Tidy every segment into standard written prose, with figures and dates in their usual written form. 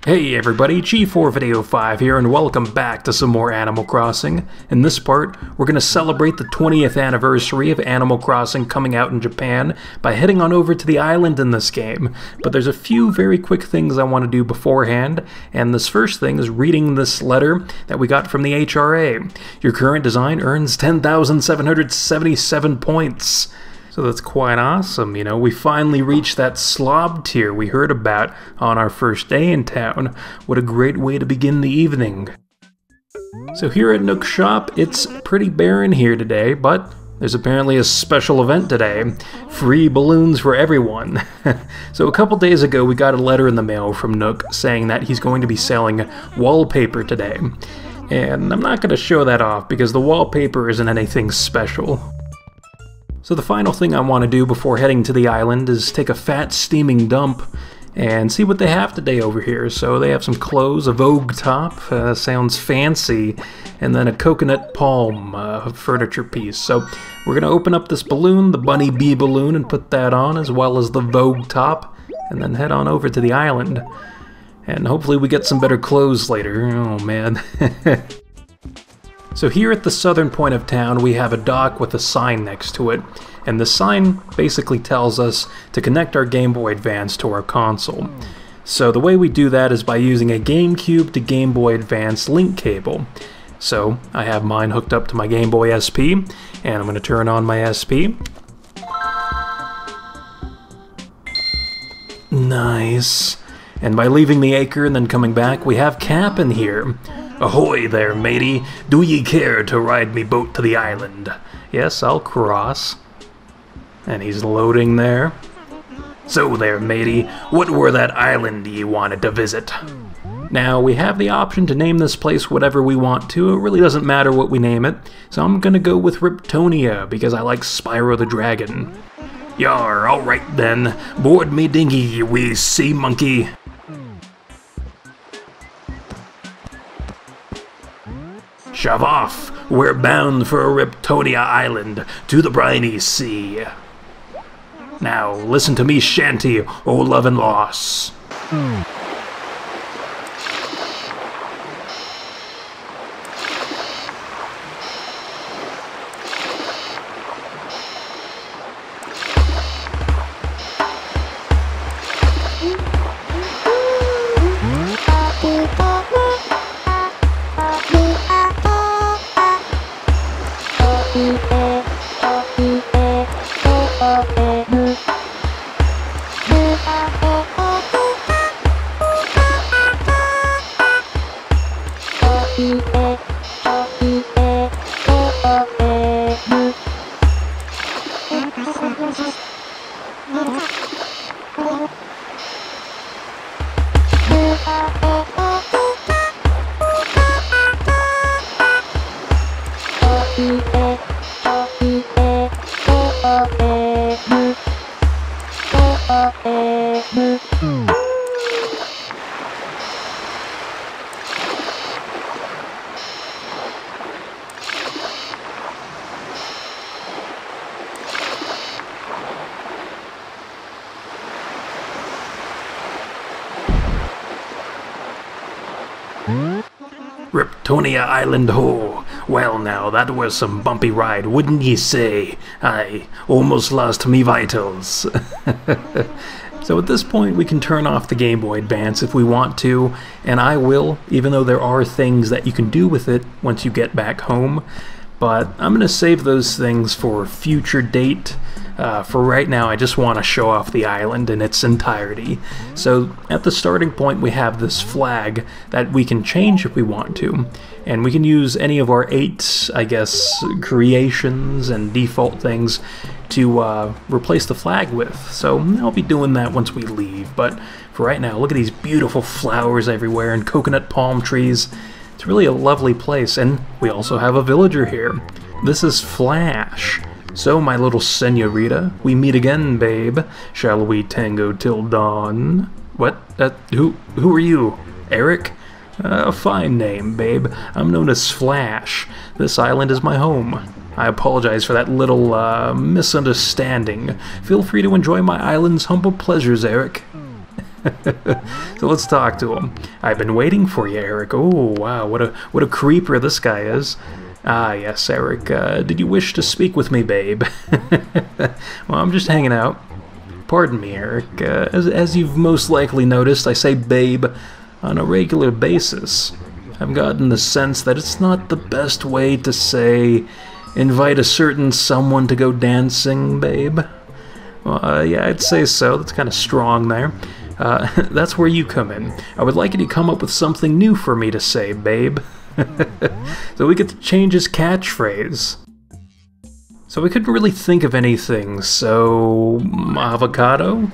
Hey everybody, G4 Video 5 here, and welcome back to some more Animal Crossing. In this part, we're going to celebrate the 20th anniversary of Animal Crossing coming out in Japan by heading on over to the island in this game. But there's a few very quick things I want to do beforehand, and this first thing is reading this letter that we got from the HRA. Your current design earns 10,777 points. So that's quite awesome, you know, we finally reached that slob tier we heard about on our first day in town. What a great way to begin the evening. So here at Nook's shop, it's pretty barren here today, but there's apparently a special event today. Free balloons for everyone. So a couple days ago we got a letter in the mail from Nook saying that he's going to be selling wallpaper today. And I'm not going to show that off because the wallpaper isn't anything special. So the final thing I want to do before heading to the island is take a fat steaming dump and see what they have today over here. So they have some clothes, a Vogue top, sounds fancy, and then a coconut palm furniture piece. So we're going to open up this balloon, the Bunny Bee balloon, and put that on, as well as the Vogue top, and then head on over to the island. And hopefully we get some better clothes later. Oh man. So here at the southern point of town, we have a dock with a sign next to it, and the sign basically tells us to connect our Gameboy Advance to our console. So the way we do that is by using a GameCube to Gameboy Advance link cable. So I have mine hooked up to my Game Boy SP, and I'm going to turn on my SP. Nice. And by leaving the acre and then coming back, we have Cap in here. Ahoy there, matey. Do ye care to ride me boat to the island? Yes, I'll cross. And he's loading there. So there, matey, what were that island ye wanted to visit? Now, we have the option to name this place whatever we want to. It really doesn't matter what we name it. So I'm gonna go with Riptonia, because I like Spyro the Dragon. Yar, alright then. Board me dinghy, ye wee sea monkey. Shove off! We're bound for Riptonia Island, to the briny sea. Now, listen to me shanty, O love and loss. Riptonia Island ho! Well now, that was some bumpy ride, wouldn't ye say? I almost lost me vitals. So at this point we can turn off the Game Boy Advance if we want to, and I will, even though there are things that you can do with it once you get back home. But I'm going to save those things for a future date. For right now, I just want to show off the island in its entirety. So at the starting point, we have this flag that we can change if we want to. And we can use any of our 8, I guess, creations and default things to replace the flag with. So I'll be doing that once we leave. But for right now, look at these beautiful flowers everywhere and coconut palm trees. It's really a lovely place, and we also have a villager here. This is Flash. So, my little senorita, we meet again, babe. Shall we tango till dawn? What? Who are you? Eric? A fine name, babe. I'm known as Flash. This island is my home. I apologize for that little, misunderstanding. Feel free to enjoy my island's humble pleasures, Eric. So let's talk to him. I've been waiting for you, Eric. Oh, wow, what a creeper this guy is. Ah, yes, Eric. Did you wish to speak with me, babe? Well, I'm just hanging out. Pardon me, Eric. As you've most likely noticed, I say babe on a regular basis. I've gotten the sense that it's not the best way to say invite a certain someone to go dancing, babe. Well, yeah, I'd say so. That's kind of strong there. That's where you come in. I would like you to come up with something new for me to say, babe. So we get to change his catchphrase. So we couldn't really think of anything, so... avocado?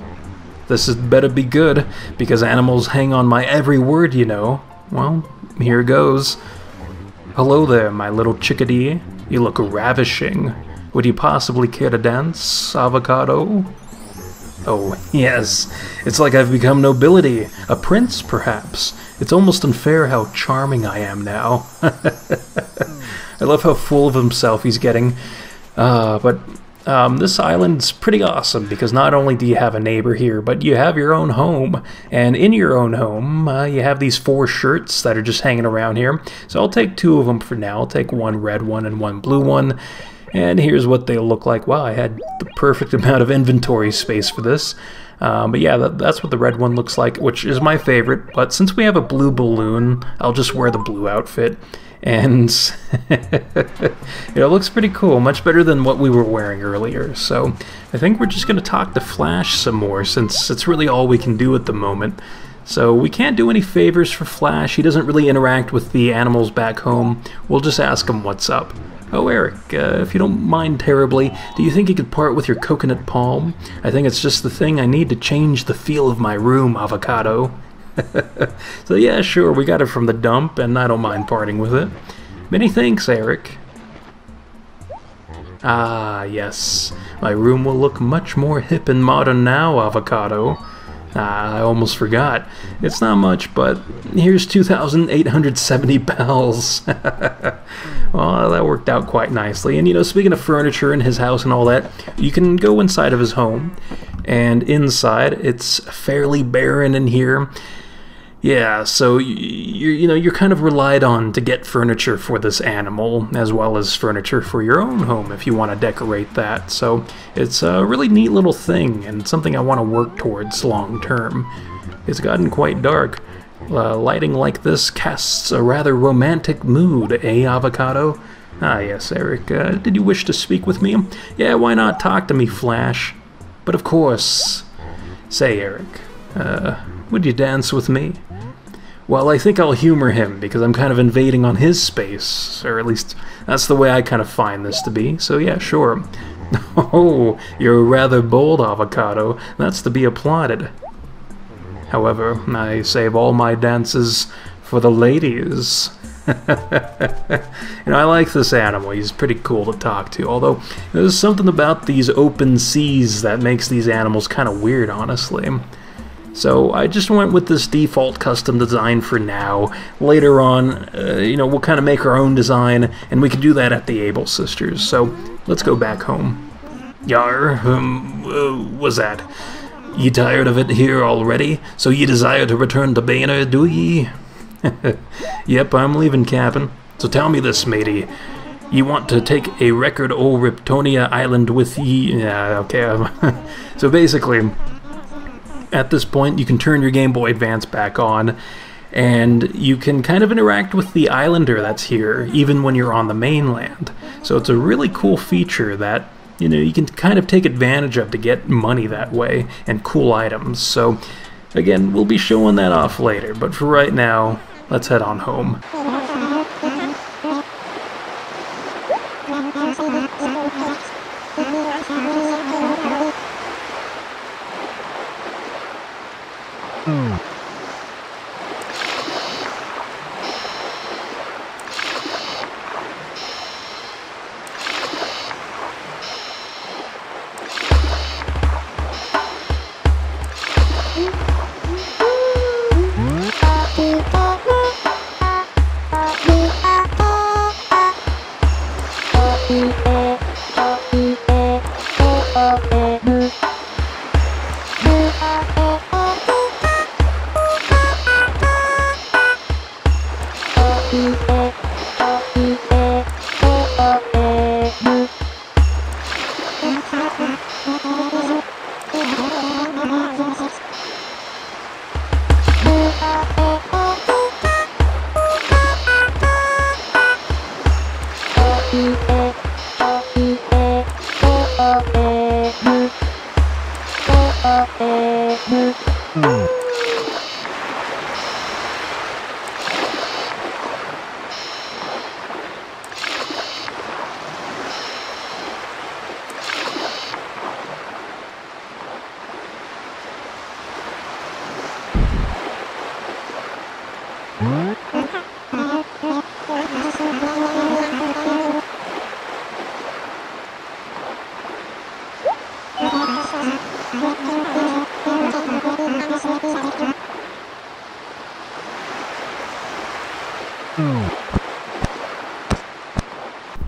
This had better be good, because animals hang on my every word, you know. Well, here goes. Hello there, my little chickadee. You look ravishing. Would you possibly care to dance, avocado? Oh, yes. It's like I've become nobility. A prince, perhaps. It's almost unfair how charming I am now. I love how full of himself he's getting. But this island's pretty awesome because not only do you have a neighbor here, but you have your own home. And in your own home, you have these 4 shirts that are just hanging around here. So I'll take 2 of them for now. I'll take one red one and one blue one. And here's what they look like. Wow, I had the perfect amount of inventory space for this. But yeah, that's what the red one looks like, which is my favorite. But since we have a blue balloon, I'll just wear the blue outfit. And it looks pretty cool, much better than what we were wearing earlier. So I think we're just going to talk to Flash some more, since it's really all we can do at the moment. So we can't do any favors for Flash. He doesn't really interact with the animals back home. We'll just ask him what's up. Oh, Eric, if you don't mind terribly, do you think you could part with your coconut palm? I think it's just the thing I need to change the feel of my room, avocado. So yeah, sure, we got it from the dump, and I don't mind parting with it. Many thanks, Eric. Ah, yes. My room will look much more hip and modern now, avocado. Ah, I almost forgot. It's not much, but here's 2,870 bells. Well, that worked out quite nicely. And, you know, speaking of furniture in his house and all that, you can go inside of his home. And inside, it's fairly barren in here. Yeah, so you're kind of relied on to get furniture for this animal, as well as furniture for your own home if you want to decorate that. So it's a really neat little thing, and something I want to work towards long term. It's gotten quite dark. Lighting like this casts a rather romantic mood, eh, avocado? Ah, yes, Eric. Did you wish to speak with me? Yeah, why not talk to me, Flash? But of course. Say, Eric, would you dance with me? Well, I think I'll humor him, because I'm kind of invading on his space, or at least that's the way I kind of find this to be, so yeah, sure. Oh, you're rather bold, avocado. That's to be applauded. However, I save all my dances for the ladies. You know, I like this animal. He's pretty cool to talk to, although there's something about these open seas that makes these animals kind of weird, honestly. So I just went with this default custom design for now. Later on, you know, we'll kind of make our own design, and we can do that at the Able Sisters. So let's go back home. Yar, what's that? Ye tired of it here already? So ye desire to return to Banner, do ye? Yep, I'm leaving cabin. So tell me this, matey. You want to take a record old Riptonia Island with ye? Yeah, okay. So basically, at this point, you can turn your Game Boy Advance back on, and you can kind of interact with the islander that's here, even when you're on the mainland. So it's a really cool feature that, you know, you can kind of take advantage of to get money that way, and cool items. So, again, we'll be showing that off later, but for right now, let's head on home.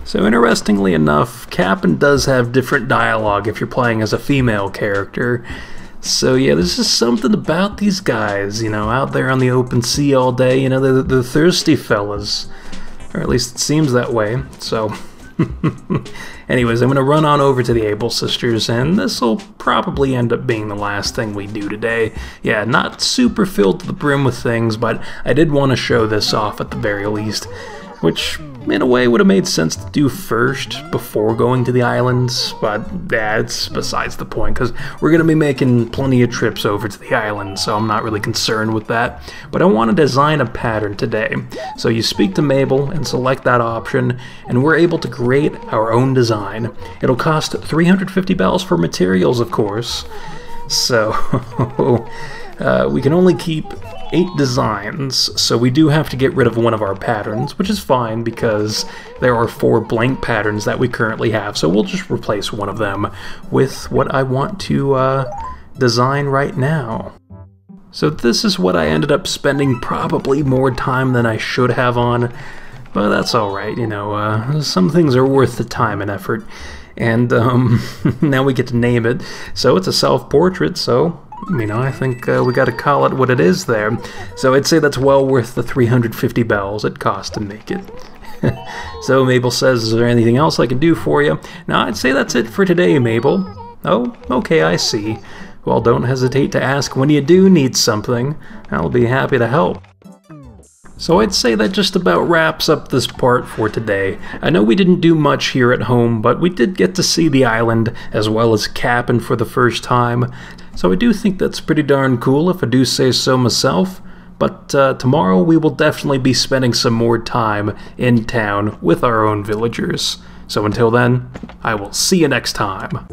So interestingly enough, Cap'n does have different dialogue if you're playing as a female character. So yeah, there's just something about these guys, you know, out there on the open sea all day, you know, they're thirsty fellas. Or at least it seems that way, so... Anyways, I'm going to run on over to the Able Sisters, and this will probably end up being the last thing we do today. Yeah, not super filled to the brim with things, but I did want to show this off at the very least, which in a way would have made sense to do first before going to the islands, but that's besides the point, because we're going to be making plenty of trips over to the island, so I'm not really concerned with that. But I want to design a pattern today. So you speak to Mabel and select that option, and we're able to create our own design. It'll cost 350 bells for materials, of course. So we can only keep 8 designs, so we do have to get rid of one of our patterns, which is fine because there are 4 blank patterns that we currently have, so we'll just replace one of them with what I want to design right now. So this is what I ended up spending probably more time than I should have on, but that's alright, you know, some things are worth the time and effort. And now we get to name it, so it's a self-portrait, so you know, I think we gotta call it what it is there. So I'd say that's well worth the 350 bells it cost to make it. So Mabel says, is there anything else I can do for you? Now I'd say that's it for today, Mabel. Oh, okay, I see. Well, don't hesitate to ask when you do need something. I'll be happy to help. So I'd say that just about wraps up this part for today. I know we didn't do much here at home, but we did get to see the island as well as Cap'n for the first time. So I do think that's pretty darn cool if I do say so myself. But tomorrow we will definitely be spending some more time in town with our own villagers. So until then, I will see you next time.